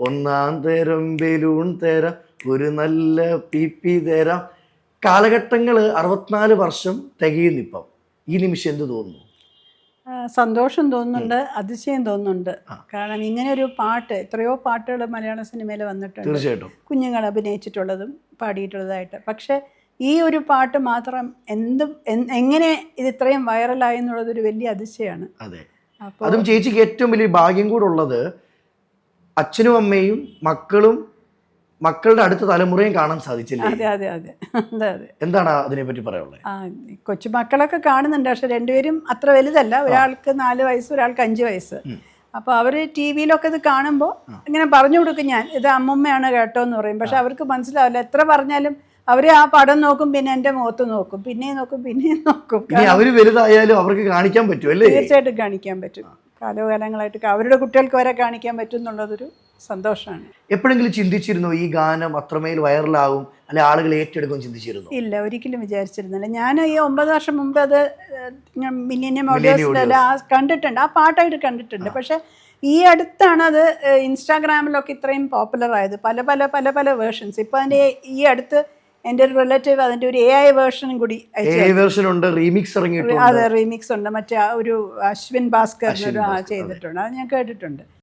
ഒന്നാം തരം ബലൂൺ തരാം, ഒരു നല്ല പിപി തരാം. കാലഘട്ടങ്ങൾ 64 വർഷം തികയുന്നിപ്പം. ഈ നിമിഷം എന്ത് തോന്നുന്നു? സന്തോഷം തോന്നുന്നുണ്ട്, അതിശയം തോന്നുന്നുണ്ട്. കാരണം ഇങ്ങനെ ഒരു പാട്ട്, എത്രയോ പാട്ടുകൾ മലയാള സിനിമയിൽ വന്നിട്ടുണ്ട്, തീർച്ചയായിട്ടും കുഞ്ഞുങ്ങൾ അഭിനയിച്ചിട്ടുള്ളതും പാടിയിട്ടുള്ളതായിട്ട്. പക്ഷെ ഈ ഒരു പാട്ട് മാത്രം എങ്ങനെ ഇത് ഇത്രയും വൈറലായി എന്നുള്ളതൊരു വലിയ അതിശയമാണ്. അതെ. അതും ചേച്ചിക്ക് ഏറ്റവും വലിയ ഭാഗ്യം കൂടെ ഉള്ളത്, അച്ഛനും അമ്മയും മക്കളും മക്കളുടെ അടുത്ത തലമുറയും കാണാൻ സാധിച്ചില്ലേ? അതെ അതെ അതെ അതെ അതെ. എന്താണ് അതിനെപ്പറ്റി പറയാനുള്ളത്? കൊച്ചുമക്കളൊക്കെ കാണുന്നുണ്ട്, പക്ഷെ രണ്ടുപേരും അത്ര വലുതല്ല. ഒരാൾക്ക് 4 വയസ്സ്, ഒരാൾക്ക് 5 വയസ്സ്. അപ്പോൾ അവർ ടി വിയിലൊക്കെ ഇത് കാണുമ്പോൾ ഇങ്ങനെ പറഞ്ഞു കൊടുക്കും, ഞാൻ ഇത് അമ്മൂമ്മയാണ് കേട്ടോ എന്ന് പറയും. പക്ഷെ അവർക്ക് മനസ്സിലാവില്ല. എത്ര പറഞ്ഞാലും അവർ ആ പടം നോക്കും, പിന്നെ എൻ്റെ മുഖത്ത് നോക്കും, പിന്നെയും നോക്കും, പിന്നെയും നോക്കും. അവർ വലുതായാലും അവർക്ക് കാണിക്കാൻ പറ്റുമല്ലേ? തീർച്ചയായിട്ടും കാണിക്കാൻ പറ്റും. കാലകാലങ്ങളായിട്ട് അവരുടെ കുട്ടികൾക്ക് വരെ കാണിക്കാൻ പറ്റും എന്നുള്ളതൊരു സന്തോഷമാണ്. എപ്പോഴെങ്കിലും ചിന്തിച്ചിരുന്നോ ഈ ഗാനം അത്രമേൽ വൈറലാകും, അല്ലെ ആളുകൾ ഏറ്റെടുക്കും ചിന്തിച്ചിരുന്നു? ഇല്ല, ഒരിക്കലും വിചാരിച്ചിരുന്നില്ല. ഞാൻ ഈ 9 വർഷം മുമ്പ് അത് മില്ലേനിയം ഓഡിയോസിലെല്ലാം കണ്ടിട്ടുണ്ട്, ആ പാട്ടായിട്ട് കണ്ടിട്ടുണ്ട്. പക്ഷെ ഈ അടുത്താണ് അത് ഇൻസ്റ്റാഗ്രാമിലൊക്കെ ഇത്രയും പോപ്പുലർ ആയത്. പല പല പല പല വേർഷൻസ്. ഇപ്പം അതിൻ്റെ ഈ അടുത്ത് എൻ്റെ ഒരു റിലേറ്റീവ് അതിൻ്റെ ഒരു AI വേർഷനും കൂടി ഉണ്ട്, റീമിക്സ് ഇറങ്ങിയിട്ടുണ്ട്. അതെ, റീമിക്സ് ഉണ്ട്. മറ്റേ ഒരു അശ്വിൻ ഭാസ്കർ ചെയ്തിട്ടുണ്ട്, അത് ഞാൻ കേട്ടിട്ടുണ്ട്.